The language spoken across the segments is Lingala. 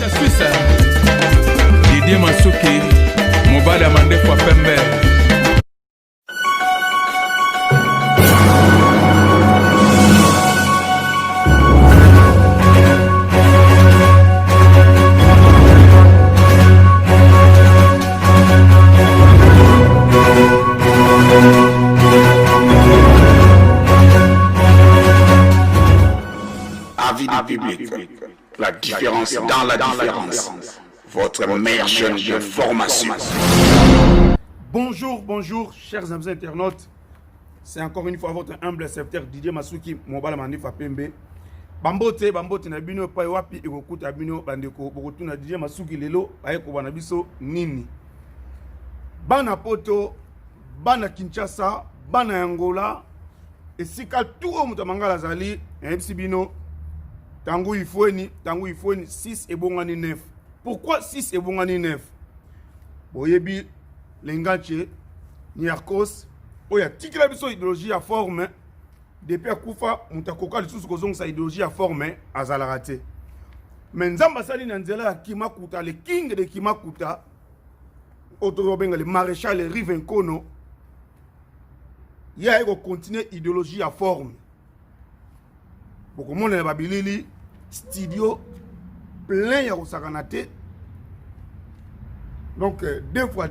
la Suisse. Didier Masuki, Mobala Mandefwa Pembe. Avis du public, la différence dans la différence. Votre meilleure chaîne de formation. Bonjour, chers amis internautes. C'est encore une fois votre humble serviteur Didier Masuki, Mobala Mandefwa Pembe. Bambote na bino pa wapi ekokuta bino bandeko bokutuna Didier Masuki lelo ayeko bana biso nini. Bana poto, bana Kinshasa, bana Angola, esika tout mutu mangala zali, ebisi bino tango ifweni 6 ebongani 9. Pourquoi 6 ebongani 9? Boyebi lengache Niarchos oya tikila biso idéologie à forme depuis akufa mutakoka lisusu kozongisa idéologie à forme azalaka te. Mais nzamba sali na nzela ya Kimakuta, le king de Kimakuta, le maréchal Rivenkono, il y a continuer idéologie à forme. Beaucoup de monde na babilili studio plein ya kosakanate. Donc deux fois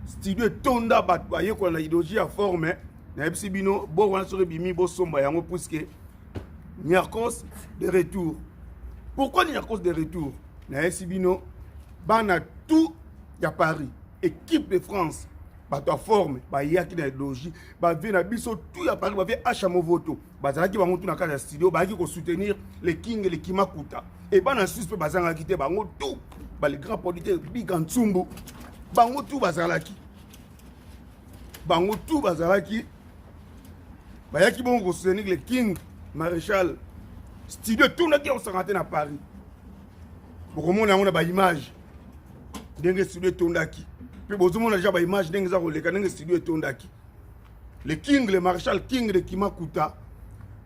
studio tonda batwaye ko na idéologie à forme na ebisi bino bo wana sore bimi bo somba yango puisque Niarchos de retour. Pourquoi Niarchos de retour? Na ebisi bino bana tout ya Paris, équipe de France bato forme ba yaki na idéologie ba vena biso tout ya Paris ba ve achamo voto bazalaki bango tout na kaka studio ba yaki ko soutenir les King les Kimakuta et bana suspect bazanga kité bango tout ba les grands producteurs Big Ntsumbu bango tout bazalaki ba yaki bongo ko soutenir les King maréchal studio tout na ki on s'arrête na Paris pour comment on a ba image ndenge studio tondaki. Puis bozumo na jaba image ndenge za koleka ndenge studio tondaki. Le king, le maréchal king de Kimakuta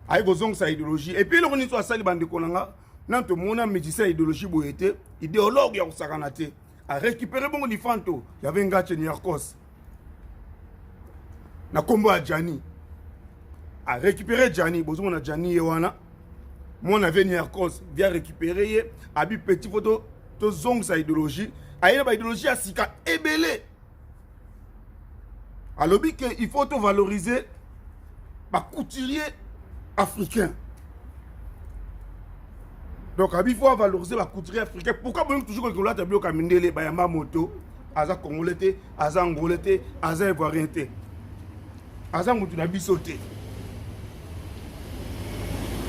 ay gozong sa idéologie et puis le koni so asali bande konanga nanto mona médecin idéologie boyete idéologue ya kosakanate a récupérer bongo lifanto ya venga Niarchos na kombo a Jani a récupérer Jani bozumo na Jani yewana mon avait Niarchos vient récupérer abi petit photo to zong sa idéologie aïe ba idéologie à sika ebele alors que il faut valoriser ba couturier africain. Donc il faut valoriser ba couturier africain. Pourquoi bon toujours que là tu bloqué mindele ba yamba moto aza congolais aza angolais aza ivoirien aza mutu na bisoté.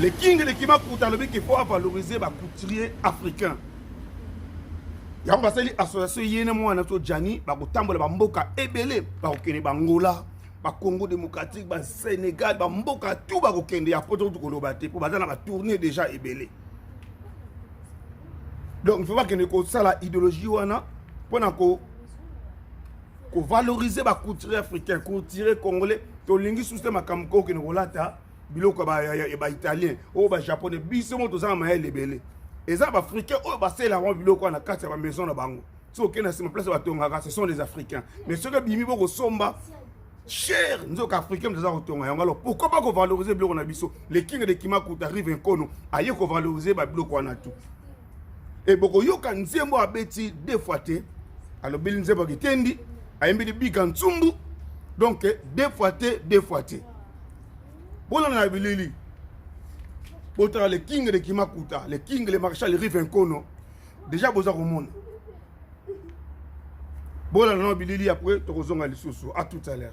Les King de Kimakuta alors qu'il faut valoriser ba couturier africain. Ya ko basali association yene mo na to Jani ba ko tambola ba mboka ebele ba ko kene ba Angola ba Congo démocratique ba Sénégal ba mboka tout ba ko kende ya poto to ko lobate pour bazana ba tourner déjà ebele. Donc il faut pas que ko sala idéologie wana pona ko valoriser ba couturier africain, couturier congolais to lingi système makamko ke ne rolata biloko ba italien o ba japonais biso mo to za ma ebele. Les Africains, c'est la biloko na kati ya maison na bango. So que na place batongaka, ce sont les Africains. Mais ceux qui bimi boko somba cher, nous Africains nous avons alors pourquoi pas qu'on valoriser biloko na biso? Les King de Kimakuta arrive Nkono, aye ko valoriser ba biloko na tout. Et boko yoka nzembo abeti deux fois te. Alors bil nzembo kitendi, ayembi de Big Ntsumbu. Donc deux fois te. Bona na bilili. Autant les King de Kimakuta, les King, les maréchal Rivenkono, déjà besoin au monde. Bon, là, non, Bilili, après, tu as les sous. À tout à l'heure.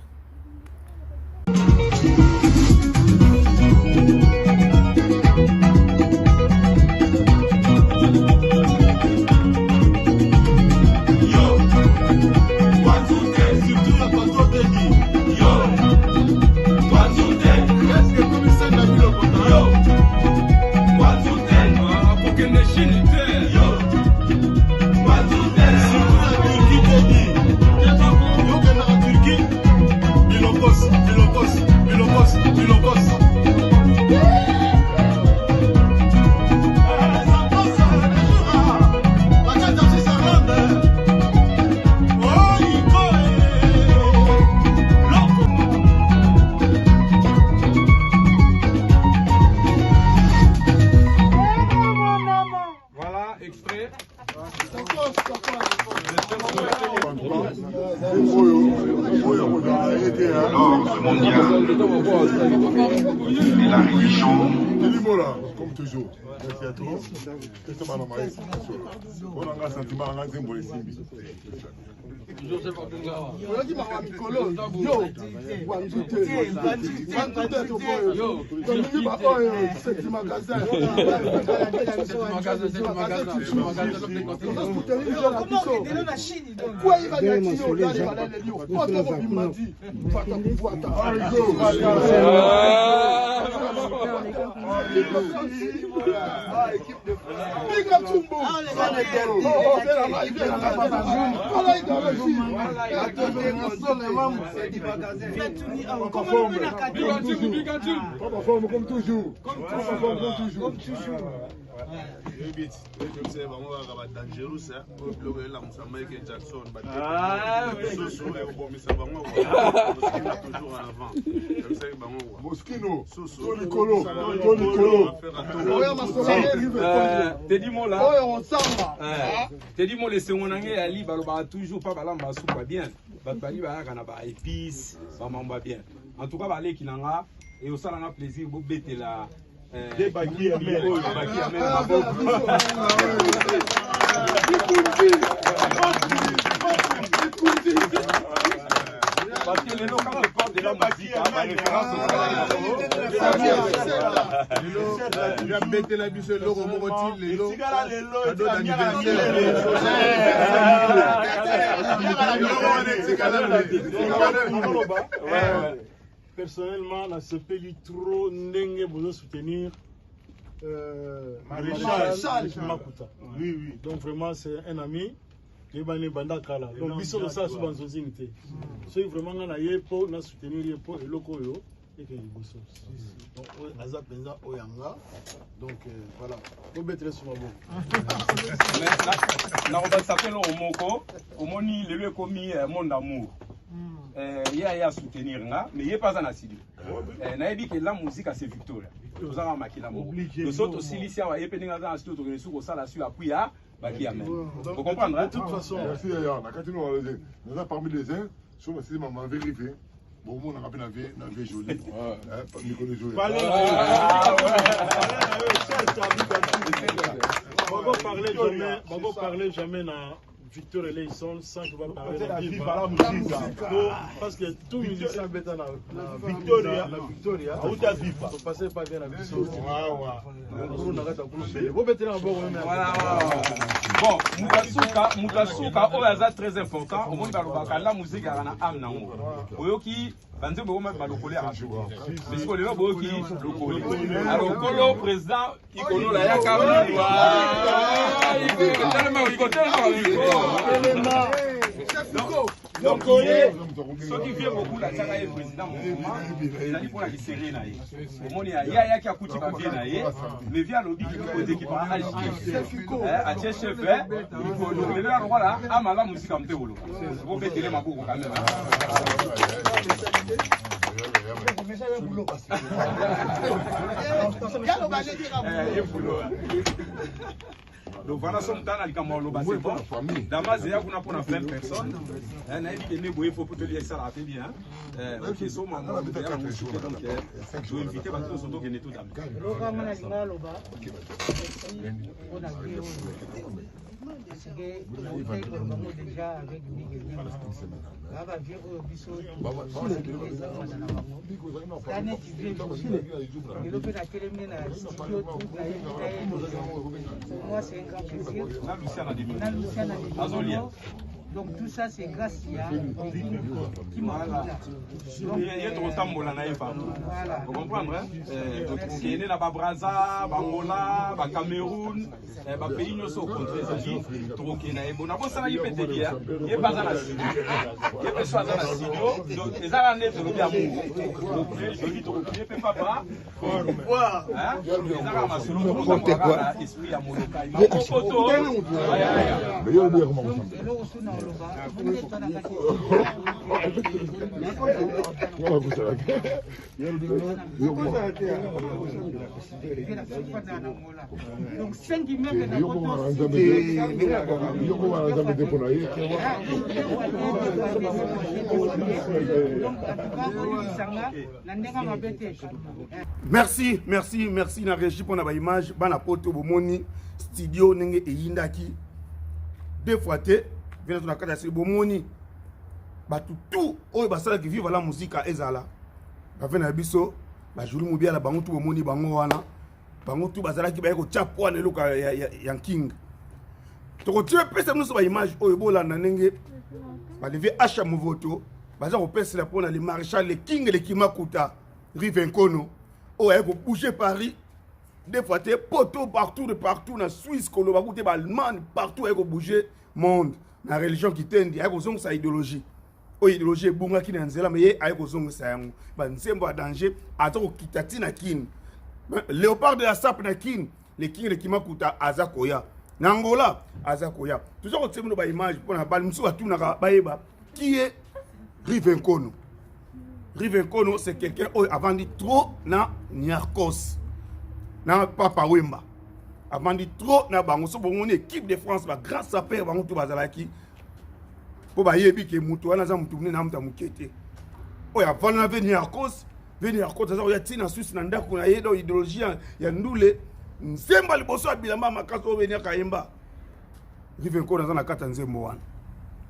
l'ordre mondial et la religion. Comme toujours. Merci à tous. Comme toujours. T'es dit moi les secondes ali baloba toujours pas balamba soupa bien batali ba kana ba épices ba mamba bien en tout cas balé kinanga et au salanga plaisir bo betela des baki amen parce que les locaux quand parlent de la musique la référence il a bêté la bise le romotil les lots cadeau d'anniversaire. Personnellement, la CPI trop n'engue besoin soutenir Maréchal Makuta. Oui. Donc vraiment c'est un ami. Donc biso ça souvent société. C'est vraiment on a pour na soutenir pour le loko yo et que biso. Donc aza penza oyanga. Donc voilà. Pour mettre sur bon. Na on va s'appeler au moko, au moni le lieu commis mon amour. Il y a soutenir nga mais il est pas en studio. Na dit que la musique c'est victoire. Nous avons marqué la mort. Nous autres aussi ici à yepeninga dans studio to sur ça la sur appui à Baki Amen. Vous comprendre? De toute façon, merci d'ailleurs. Nous avons parmi les uns, sur le système, on va vérifier. Bon, on a rappelé la vie jolie. On va parler jamais dans Victor et les sons sans qu'on va parler de la musique. Parce que tout musicien est dans la Victoria. Où tu as vu pas? On passe pas bien la vie. Bon, Mukasuka, c'est très important. Au monde de la musique, il y a un âme. Oyoki, Banze Boma Balokole à Rajo. Mais ce que le Boki, le alors, Kolo, président, il connaît la Yaka. Donc, ceux qui viennent beaucoup, la Tchaka est président, il a dit pour la série. Au monde, il y a qui a coûté ma vie, mais via l'objet qui peut équiper à chef, il faut le là, voilà, à ma la musique en théolo. Vous faites les mabou quand même. Donc voilà, son temps à Kamaloba, c'est bon. Damas, il y a 20 personnes. On a dit que il faut te dire ça bien. Ok, so maman, donc je vais inviter parce que nous sommes tous tout déjà avec donc tout ça c'est grâce à qui m'a vous comprenez donc c'est né là-bas Brazza, Angola, Cameroun, pays nous sont contre les troqués na bon avant ça il peut te dire il est pas dans la studio il peut soit dans la studio donc les années de l'amour donc je dis troqué peut pas voir hein les armes sur le esprit à mon local photo Donc 5 immeubles merci na régie pour la image bana poto bomoni studio nenge eyindaki deux fois te vient na kata se bomoni batu tout oyo basala ki vivre la musique à ezala ba vena biso ba juli mobia la bango tout bomoni bango wana bango tout basala ki ba ko chapo na luka ya king to ko tie pesa muso ba image oyo bolanda nenge ba lever acha movoto baza ko pesa la pona le maréchal le king le kimakuta rive nkono oh elle bouger Paris des fois t'es poteau partout de partout na Suisse Colombie côté Allemagne partout elle bouger monde la religion qui tendi elle kozonga sa idéologie oh idéologie bunga ki na nzela mais elle kozonga sa yango ba nsembo a danger atoko kitati na kin léopard de la sape na kin le king le kimakuta azakoya na Angola azakoya toujours ko tsemno ba image pona ba msu batuna ka baeba qui est Rive Nkono. Rive Nkono, c'est quelqu'un qui a vendu trop dans Niarkos, dans Papa Wemba. A vendu trop dans Bangoso, pour mon équipe de France, grâce à Père Bangoto Bazalaki, pour Bayebi qui est moutou, on a moutourné dans Moukete. Oh, il a vendu Niarkos, Niarkos, il y a Tina Suisse, Nanda, qu'on a une idéologie, il y a Ndoule, Nzemba, le bosso, Bilamba, Makaso, Venir Kayemba. Rive Nkono, dans la Katanzembo.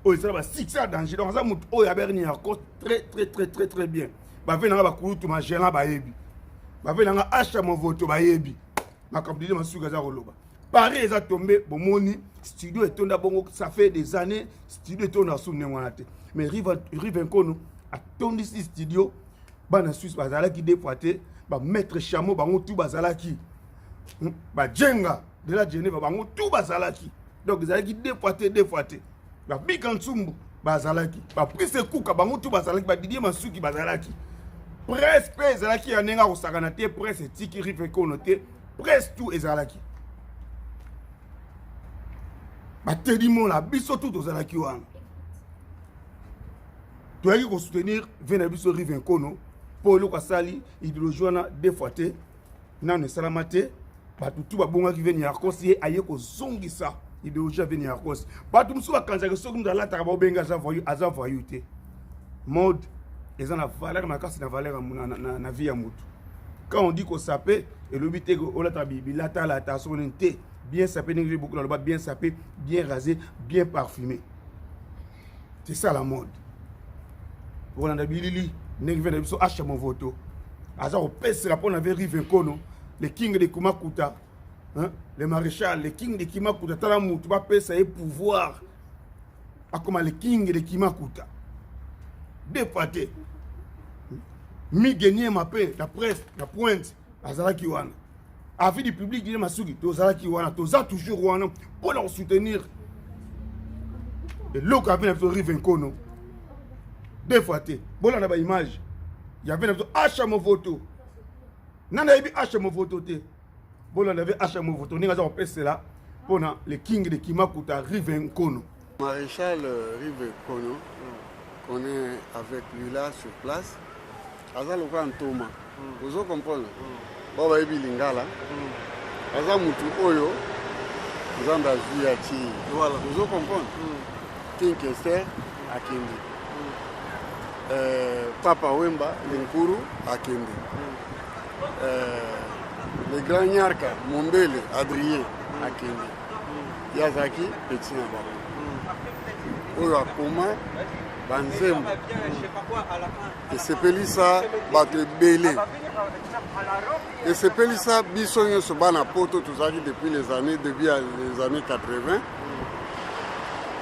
Oh, ça va 6 ans danger. Donc ça monte oh ya berni encore très bien. Ba venanga ba kulutu ma gela ba yebi. Ba venanga acha mon voto ba yebi. Ma kapdile ma suka za koloba. Paris est tombé bon moni studio est tonda bongo ça fait des années studio est tonda sous ngwanate. Mais Rive Nkono a tondi ce studio bana Suisse bazala ki dépoité ba maître chameau bango tout bazala ki. Ba jenga de la Genève bango tout bazala ki. Donc bazala ki dépoité. Ba Bikantsumbu bazalaki ba prise kuka bango tout bazalaki ba Didier Masuki bazalaki presse ezalaki ya nenga kosakana te presse tiki Rive Nkono te presse tout ezalaki ba tedimo la biso tout ozalaki wana toyaki ko soutenir vena biso Rive Nkono pour le kasali idéologie wana deux fois te na ne salamate ba tout ba bonga ki veni ya conseiller aye ko zongisa idéologie venir à cause pas tout ça quand ça que dans la table benga ça voyou te mode ils ont la valeur ma casse la valeur na vie à mutu quand on dit qu'on sapé et le but est que la tabibi la ta sonité bien sapé n'engagé beaucoup là bien sapé bien rasé bien parfumé c'est ça la mode on a bilili n'engagé de so acha mon voto asa au pèse la pour na Rive Nkono le king de Kumakuta. Hein? Le maréchal, le king de Kimakuta, Talamutu, va payer ses pouvoirs. Comme le king de Kimakuta. Dépaté. Mi gagné ma paix, la presse, la pointe, à Zalakiwana. Avis du public, il y a Masugi, Tozalakiwana, Toza toujours Wana, pour leur soutenir. Et l'autre avait fait Rive Nkono. Dépaté. Bon, on a une image. Il y avait un achat mon photo. Nana a eu achat mon photo. Bon, on avait acheté mon vote. On a fait là pour le king de Kimakuta, Rive Nkono. Maréchal Rive Nkono, on est avec lui là sur place. Aza loka Ntoma. Vous comprenez? Bon, bah, il Lingala. Aza Mutu Oyo. Vous en avez vu à Ti. Voilà. Vous comprenez? King Kester à Kendi. Papa Wemba, Linkuru à Kendi. Le grand Nyarka, Mombele, Adrien, Akende, Yazaki, Petit Nababa. Oyo Akoma, Banzembo. Et c'est Pelissa, Bate Belé. Et c'est Pelissa, Bissonyo Sobana Poto, tout ça depuis les années 80. Et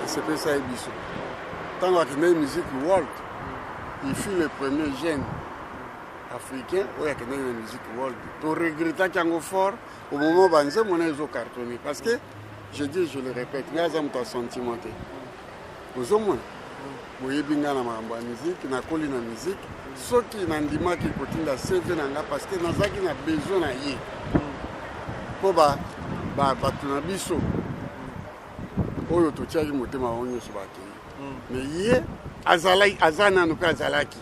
c'est Pelissa et Bisson. Tant qu'il y a une musique world, il fut le premier jeune africain où il y a une musique world. Tu regrettes qu'il y a fort au moment où on a cartonné. Parce que, je dis, je le répète, il y a un sentiment. Vous avez la musique, na koli na musique, ceux qui n'ont pas qui continuent à se faire parce que nous avons besoin de y pour battre na biso. Oyo to tiaki motema onyo so bakei. mais ye aza nanu mpe azalaki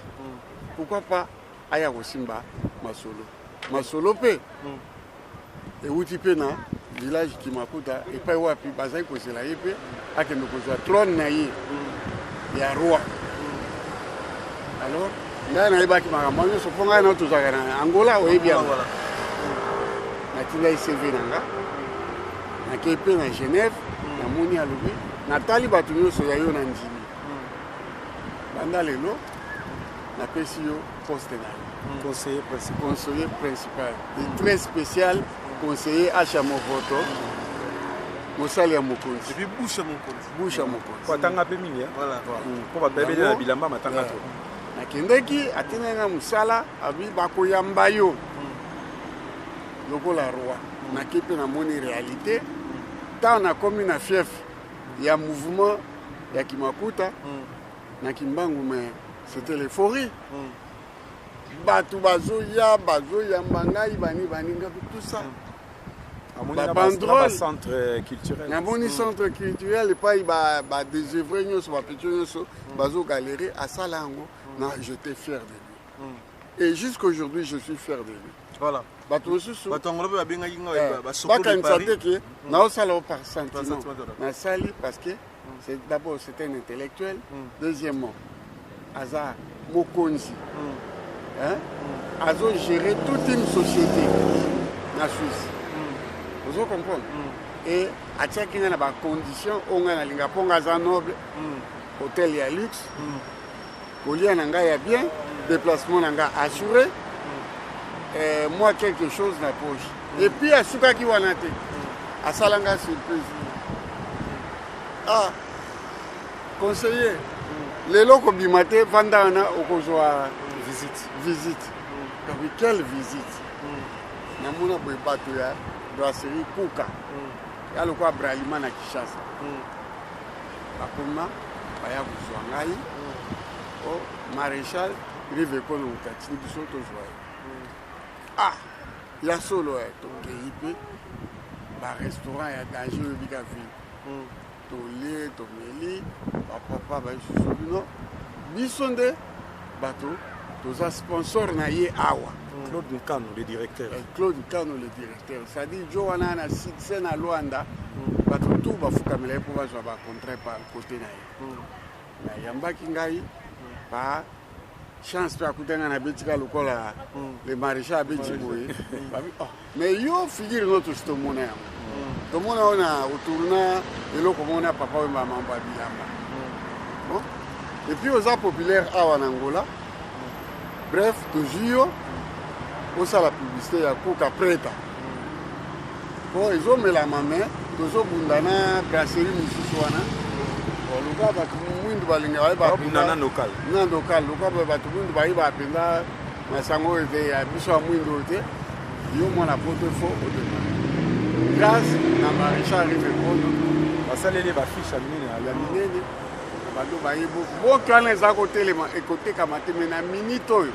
pourquoi pas aya kosimba masolo mpe euti mpe na village Kimakuta epai wapi bazali kozela ye mpe akende kozwa trône na ye ya roi alors ngai nayebaki makambo nyonso mpo ngai na tozalaka na Angola oyebi yango natingai CV na nga nakei mpe na Genève namoni alobi natali bato nyonso ya yo na ndimi banda lelo napesi yo poste na yo conseiller principal et très spécial conseiller Acha Movoto mosali ya mokonzi et puis busha mokonzi kwa tanga pe mingi voilà pour ba bébé na bilamba matanga to nakendeki atinanga musala abi bakoyamba yo lokola roi nakepe namoni réalité tant na komi na fief ya mouvement ya Kimakuta na Kimbangu mais c'était l'euphorie bato bazoyamba ngai bani tout ça ba centre culturel namoni centre culturel epai badésœuvre nyonso bapetio nyonso bazogalérie asala yango j'étais fier de lui et jusqu'aujourd'hui je suis fier de lui voilà bato mosusu bakanisa te ke naosala par sentiment nasali parce que d'abord c'est un intellectuel deuxièmement aza mokonzi azogérer toute une société na Suisse vous comprenez et atiaki nga na bacondition oyo ngai nalinga mpo nga aza noble hôtel ya luxe kolia na ngai ya bien déplacement na ngai assuré moi quelque chose na poche et puis asukaki wana te asala nga surprise conseiller lelo kobima te vanda wana okozwa visite donc quelle visite namona boye bato ya brasserie Kuka ya lokwa bralima na Kinshasa bakoma baya kozwa ngai o maréchal rive kono utatini biso tozwa ya solo tokei mpe barestaurant ya danger oyebika ville tolie tomeli bapapa baisusu bino biso nde bato toza sponsor na ye awa Claude Nkano le directeur c'est-à-dire jo wana na se na Luanda bato tu bafukamela ye mpo bazwa bacontrait par côté na ye nayambaki ngai ba chance mpe akutanga na betika lokola le maréchal abeti boye mais yo figure no tosi tomona yango tomona oyo na otourna eloko mona papa oyo mamambo ya bilamba bon et puis oza populaire awa na Angola bref tozwi yo osala publicité ya Kuka preta po ezomelama me tozobunda na brasserie mosusu wana oluka bato mwindu balinga na local luka bato mwindu bayi bapenza masango oyo te ya biso ya mwindu oyo te yo mwana poto fo odema grâce na maréchal rive kono basaleli bafiche ya minene bato bayi boki wana eza kotelema ekotekama te me na minute oyo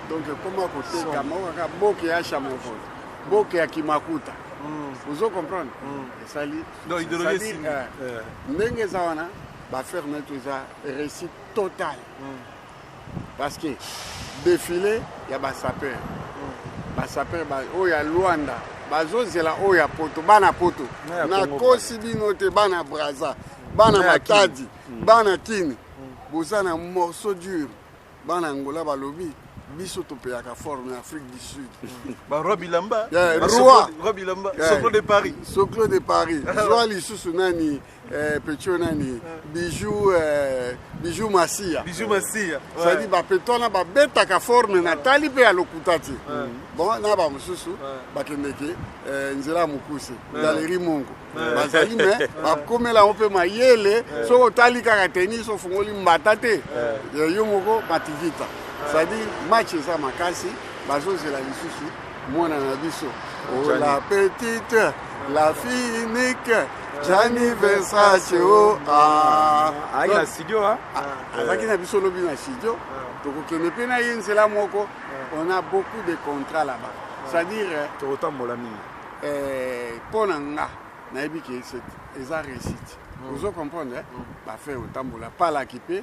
donc koma kotekama okaka boki ya Acha Movoto boki ya Kimakuta ozo comprendre esali ndenge eza wana bafaire neto eza réussite totale parce que défilé ya basaper oyo ya Luanda bazozela oyo ya poto bana poto nakosi bino te bana Braza bana Matadi bana Kini boza na morceau dur bana Angola balobi biso topeyaka forme en Afrique du Sud Robilamba Soclo de Paris zwa lisusu nani petio nani bijou Masia c'est-à-dire bapeto wana babetaka forme na tali mpe ya lokuta te bon na bamosusu bakendeke nzela ya mokuse galerie Mongo bazali me bakomela yango mpe mayele soki otali kaka tenis ofungoli mbata te yo moko matikita c'est-à-dire match eza makasi bazozela lisusu mwana na biso la petite la fille unique Gianni Versace ayi na studio azalaki na biso lobi na studio tokokende mpe na ye nzela moko on a beaucoup de contrats là-bas c'est-à-dire tokotambola mingi mpo na nga nayebi ke eza réussite ozo comprendre bafe otambola palaki mpe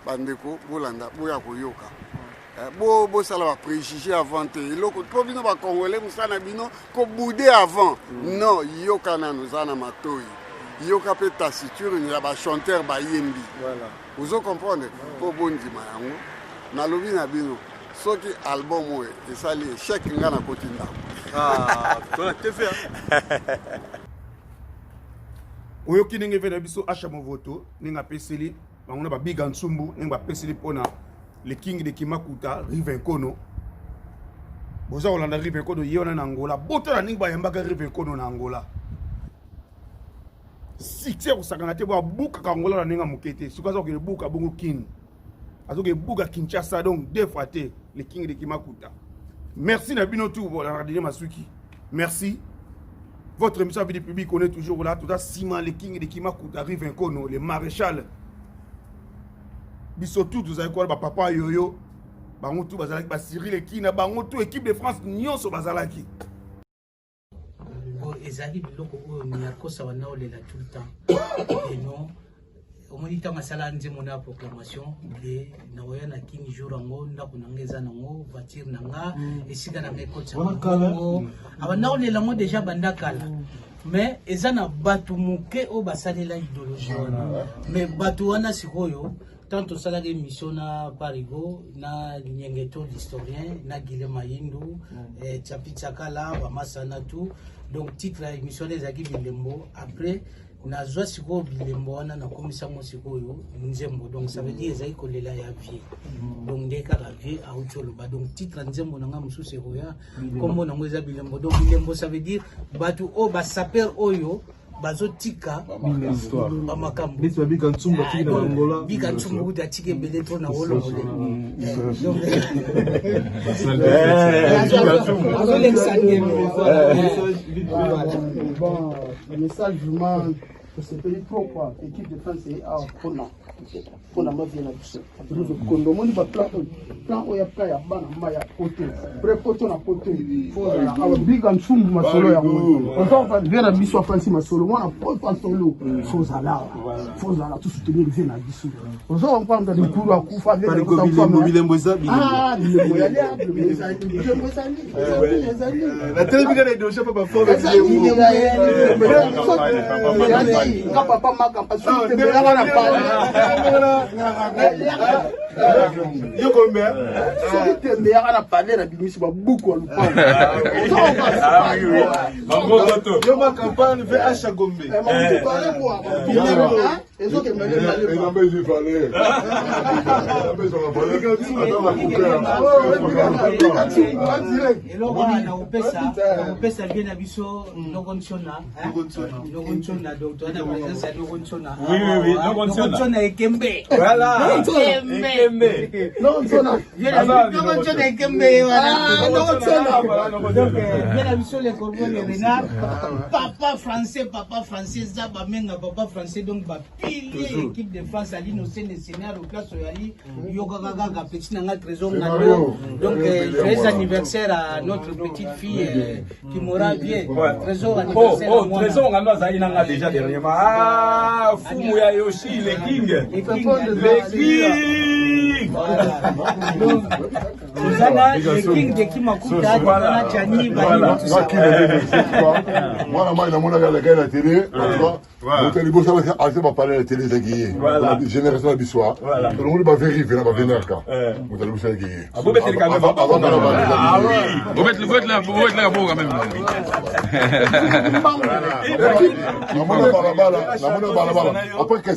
bandeko bolanda boya koyoka bosala bapréjugé avant te eloko mpo bino bacongolais mosala na bino koboude avant non yoka nano oza na matoi yoka mpe taciture ya bachanteur bayembi ozo comprendre mpo bondima yango nalobi na bino soki album oyo esali échec nga na koti ndako oyoki ndenge mpe na biso acha movoto ndenge apeseli bango na babiga nsumbu ndenge bapeseli mpona le king de Kimakuta Rive Nkono boza kolanda Rive Nkono ye wana na Angola botala ndenge bayambaka Rive Nkono na Angola succès kosakana te babukaka Angola na ndenge ya moke te soki aza kokende buka bongo king azoke buka Kinshasa donc deux fois te le king de Kimakuta. Merci na bino tout voilà Didier Masuki. Merci. Votre émission Vie du public on est toujours là tout à Simon le king de Kimakuta Rive Nkono le maréchal. Biso tout vous avez quoi papa yoyo bango tout bazalaki ba Cyril Ekina bango tout équipe de France nyonso bazalaki. Ezali biloko oyo niakosa wana olela tout le temps. Et non omonita masala nzemo na proclamation de na oya na king jour ngo ndako nangeza nango voiture nanga esika na mekotsa ngo abana olela ngo déjà bandakala. Mais ezana batu muke o basalela idéologie wana. Mais batu wana sikoyo tant au salaire émission na Parigo na Nyengeto l'historien na Guilhem Mayindu Tchapitsakala Bamasana tout donc titre la émission les Agi Bilembo après na zwa siko Bilembo wana na komisa mo sikoyo nzembo donc ça veut dire ezai kolela ya vie donc ndeka la vie a utolo ba donc titre nzembo nanga mususu koya kombo na ngweza Bilembo donc Bilembo ça veut dire batu o ba saper oyo bazotika l'histoire bamakambo biso bika ntsumba tiki na Angola bika ntsumba uta tike beleto na wolo bon le message vraiment c'est pays trop quoi équipe de France est à pona mavie na biso kondo moni ba plan oya ka ya bana maya poto pre poto na poto fola aba biga nsumbu masolo ya ngo on va vers biso fansi masolo mona poto solo fozala tout soutenir vient na biso on va prendre des cours à kufa vers Bilembo za Bilembo ya Bilembo la télévision est déjà pas fort papa maka parce que te na pale yo combien so te me na pale na bimisi ba buku wa lupango yo ma campagne fait acha Gombe ezo ke mele et non mais il fallait opesa bien na biso logonchona donc na présence ya logonchona oui logonchona ekembe voilà ekembe logonchona ekembe voilà donc bien na biso le corbeau le renard papa français za ba menga papa français donc ba pilier équipe de France ali no scénario place yali yoga gaga petit nanga trésor ngado donc joyeux anniversaire à notre petite fille qui mourra bien trésor anniversaire oh trésor ngado azali nanga déjà dernièrement ah fumu ya Yoshi le king Zana le king de Kimakuta Zana Chani Bali moi moi na mona la gars la télé en tout cas bossa va parler la télé zaki génération la biswa tout le monde va vérifier va venir ka vous allez vous faire gagner ah vous mettez le caméra ah oui vous mettez là pour quand même na mona balabala après que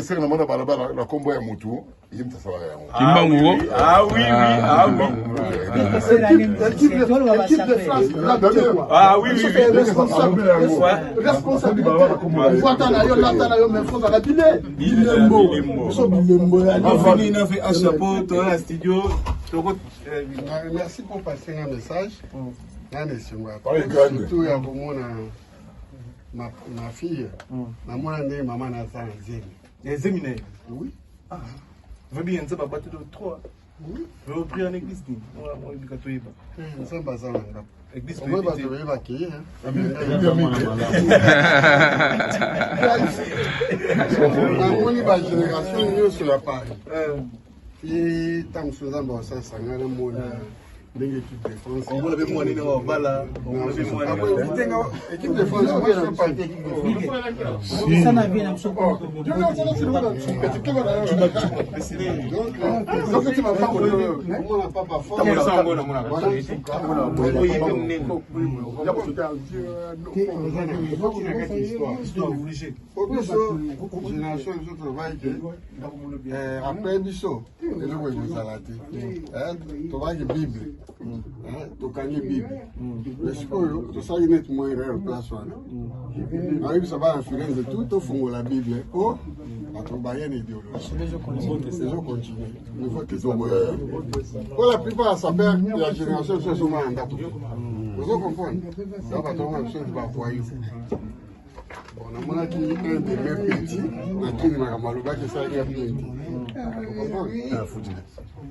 sera na mona balabala la combo ya mutu yimta sala yango Kimbango ah oui l'équipe de France ah oui responsable voilà yo lata yo mais faut la Bilembo so Bilembo fini na fait un chapeau toi à studio merci pour passer un message surtout ya komona ma fille namona ndenge mama na sa zemi les éminents oui va bien ça va battre de 3 Mais au prix en église, nous. Ça va ça. Église, On va te accueillir. On va génération sur la page. Et tant que ça ça n'a pas mon l'équipe de France. On va le voir dans le bala. L'équipe de France, moi je fais partie de l'équipe de France. Ça n'a bien absolument. Donc tu vas pas on n'a pas fort. Génération de travail après biso eloko ezala te tobangi bible tokangi bible esikoyo tosali neti moyerere place wana ayebisa bainfluence tout tofungola bible po bato baya na idéologie ezocontinue niveau tezaboya po la plupart ya saper ya génération biso ezomona ndako ozo comprendre ya bato wana biso bavoyo bon namonaki un de mes petits nakini makambo alobaki esalaki ya bien te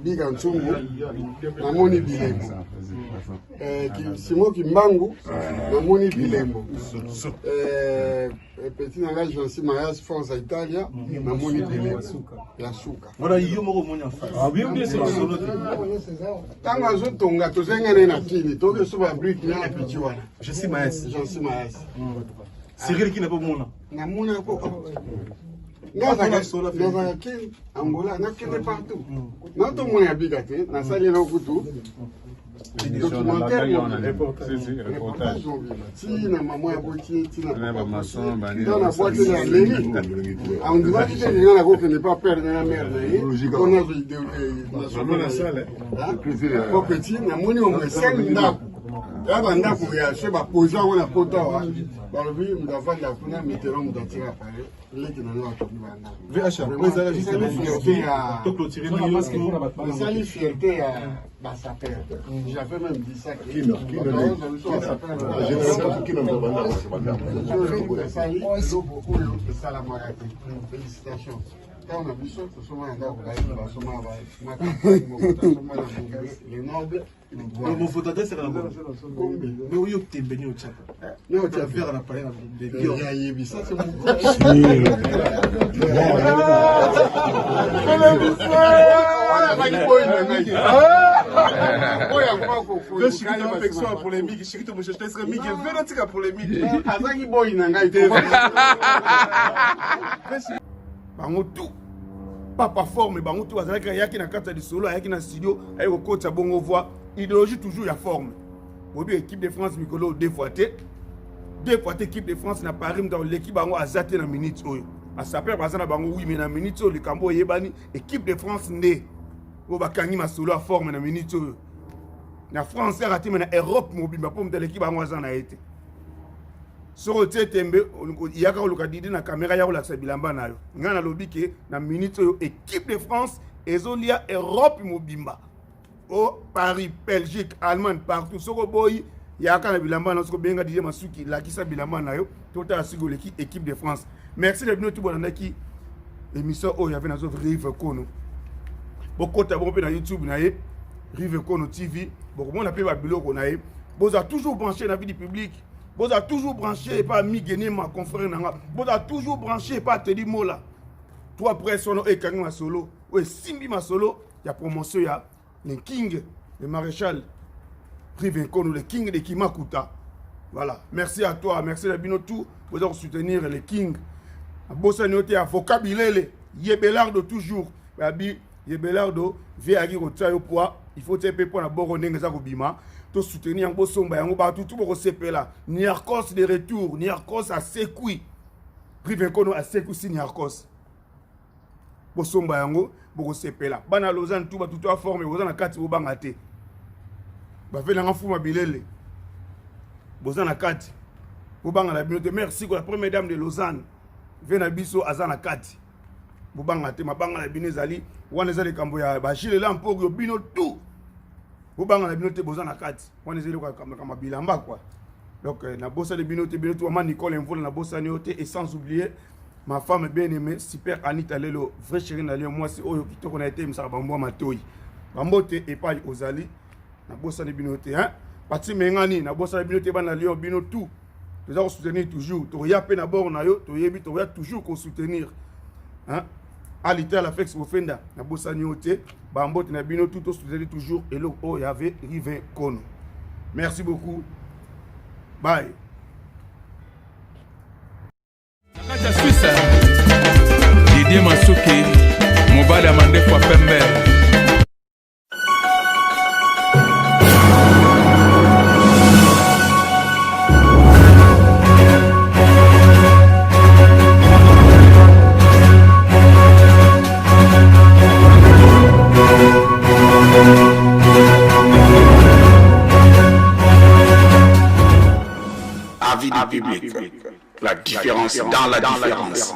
bika ntsongo namoni bilembo simo kimbangu namoni bilembo petit nanga Jansi Mayas France à Italia namoni bilembo ya suka Voilà, yo moko moni en face. Ah oui, bien c'est solo. Tango azotonga tozengane na kini toke so ba brick na petit wana Jansi Mayas. Jansi Mayas Cyril qui n'a pas mon namona ko Dans Angola, on a partout. Notre monde a bigaté, on a salé le couteau. Documentaire, reportage. Si la maman a botti, si la maman dans la boîte de la mairie, on dit que les gens ne pas perdre la mère. On a vu la salle. Au petit, on a monnaie au moins 5 nappes. Là, on a posé un poteau. Dans le vie, on a fait la première météorite, on a tiré à Paris. VHA, c'est fierté à Bassaper. J'avais même dit ça. Félicitations. Quand on a vu ça, les nobles. Mon photographie, c'est la bonne. Mais oui, tu es béni au Tchad. Non, tu as fait un appareil de bio. Ça, c'est mon bango tout papa forme bango tout azalaki ayaki na kati ya lisolo ayaki na studio ayeko kota bongo voix idéologie toujours ya forme bobi équipe de France mikolo deux fois équipe de France na Paris dans l'équipe bango azate na minute oyo asaper bazana bango oui mais na minute oyo likambo yebani équipe de France nde o bakangi masolo ya forme na minute oyo na France raté mais na Europe mobimba pour de l'équipe bango azana été soko tie tembe yaka oluka didi na caméra ya kolakisa bilamba nayo ngana lobi ke na minute oyo équipe de France ezolia Europe mobimba au Paris Belgique Allemagne partout soko boyi yaka na bilamba na soko benga didi masuki lakisa bilamba nayo tota sigo l'équipe de France merci de bino tout bonandaki émission oyo avait nazo Rive Kono bokota bon pe na YouTube na ye Rive Kono TV bokomona pe ba biloko na ye boza toujours branché na vie du public. Vous avez toujours branché et pas Miguel, ma confrère. Vous avez toujours branché et pas Teddy Mola. Toi, après, son et Kang ma solo. Oui, Simbi ma solo. Il y a promotion, il y a le King, le maréchal. Rivenkono, le King de Kimakuta. Voilà. Merci à toi. Merci à Binotou. Vous avez soutenir le King. Bossa noté à vocabulaire. Yebelardo toujours. Yebelardo, Véagi Rotayo poids. Il faut te payer pour la Boroneng Zakobima. To soutenir en Bosomba, en Batou, tout pour se là. Niarkos de retour, Niarkos à Sekoui. Rivenkono à Sekoui, si Niarkos. Bosomba yango, pour se là. Bana Lausanne, tout va tout à former, vous en a 4 ou bangate. Bafé l'en fou ma bilele. Vous en a 4. Vous bangate la binote. Merci pour la première dame de Lausanne. Vena biso azana 4. Vous bangate, ma bangate la binezali. Wanezali Kamboya, Bachile Lampo, Bino tout. Vous bang la binote besoin na kati on est comme bilamba quoi donc na bossa de binote ma Nicole Envol na bossa nioté et sans oublier ma femme bien aimée super Anita Lelo vrai chérie na moi c'est oyo kitoko na été msaka bambo matoi bambote epai ozali na bosani bino te hein pati mengani na bosani bino te bana lion bino tout toza ko soutenir toujours toya pe na bord na yo toyebi toya toujours ko soutenir hein aliter la flex ofenda na bosani ote bambote na bino tout to soutenir toujours et lo o yave rive kono. Merci beaucoup, bye. Nakata Suisse Didier Masuki Mobala Mandefwa Pembe. Avis du public, la différence dans la différence.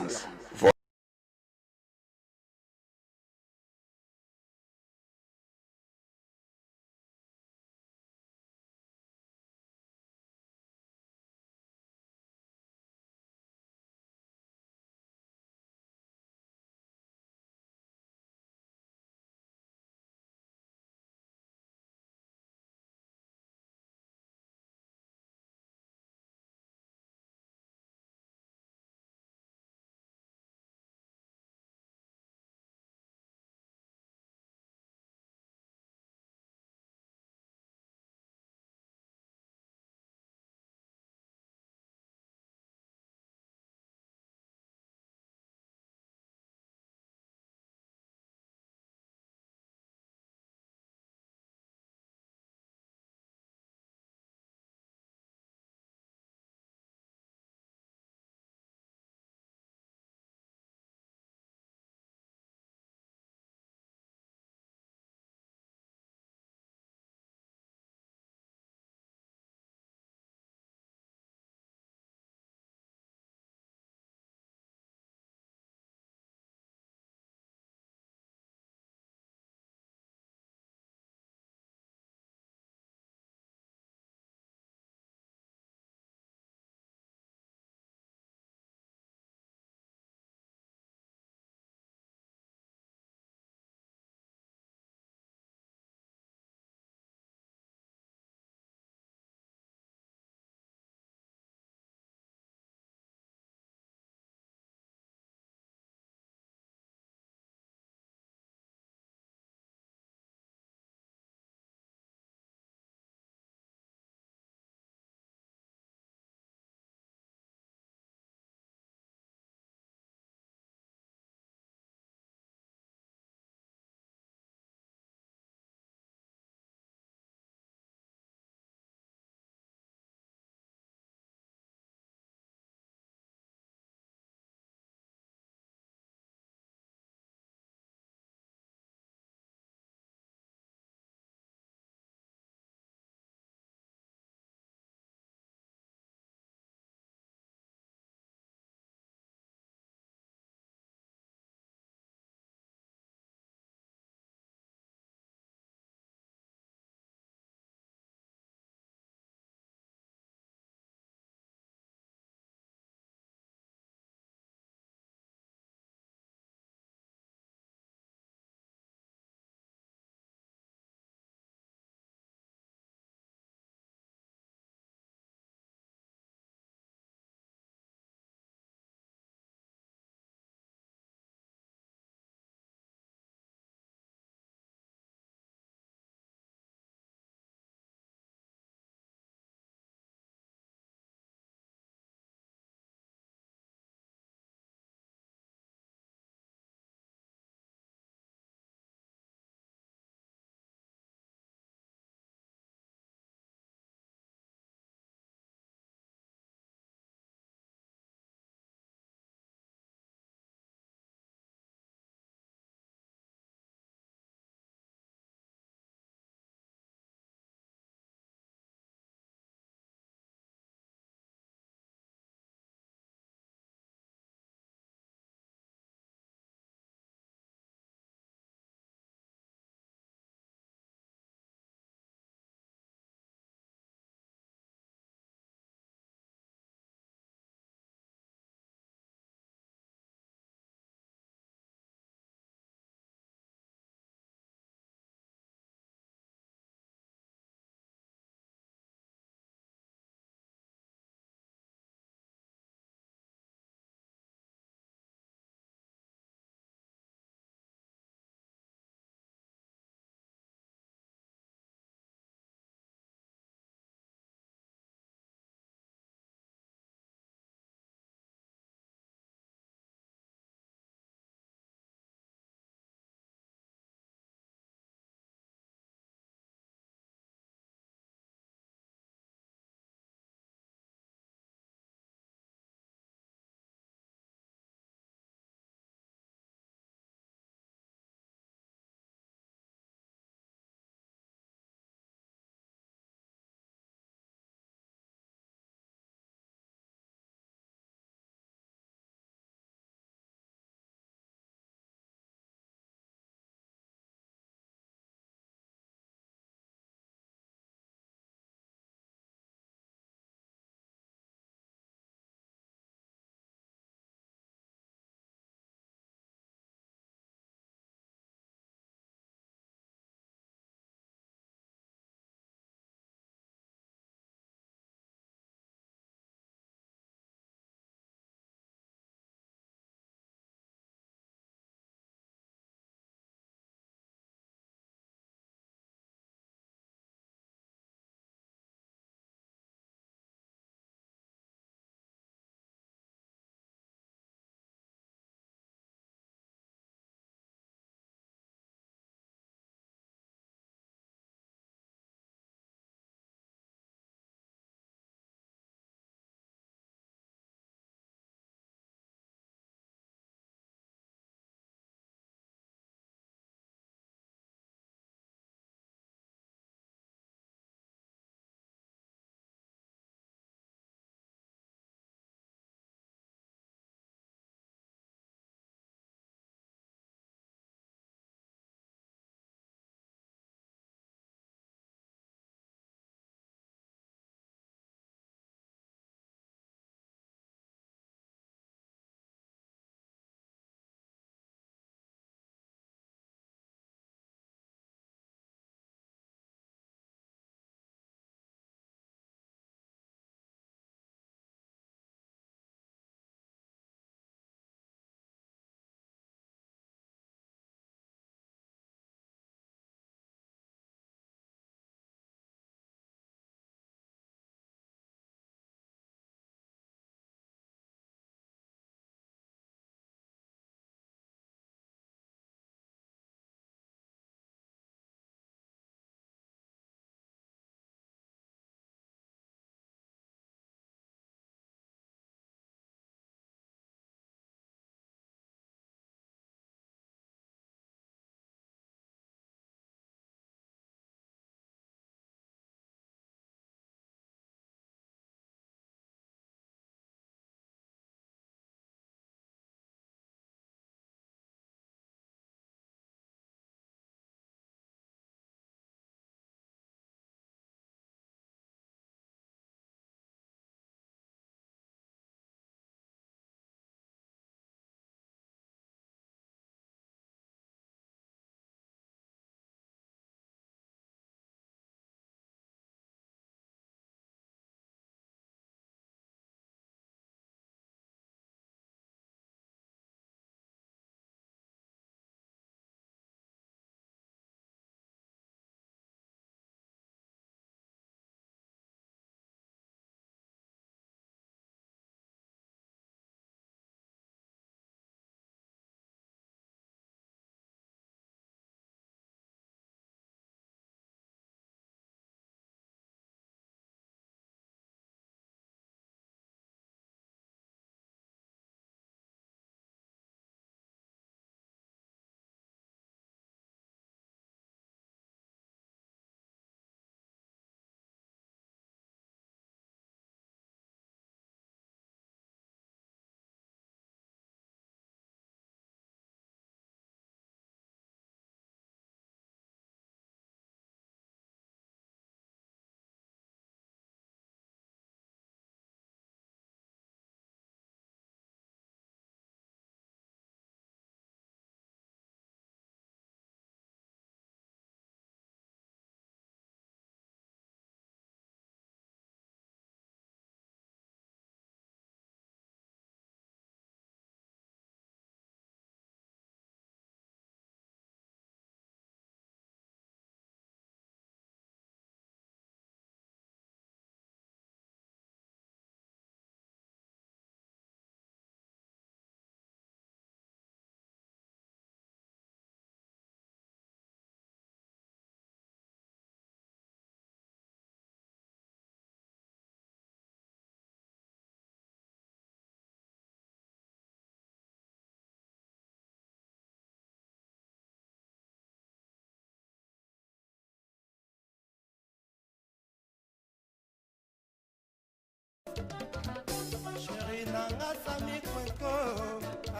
nanga Sami Kwetro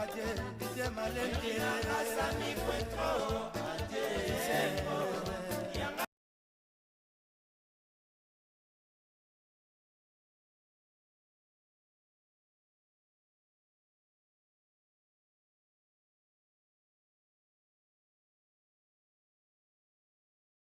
adie dije malenge nanga Sami Kwetro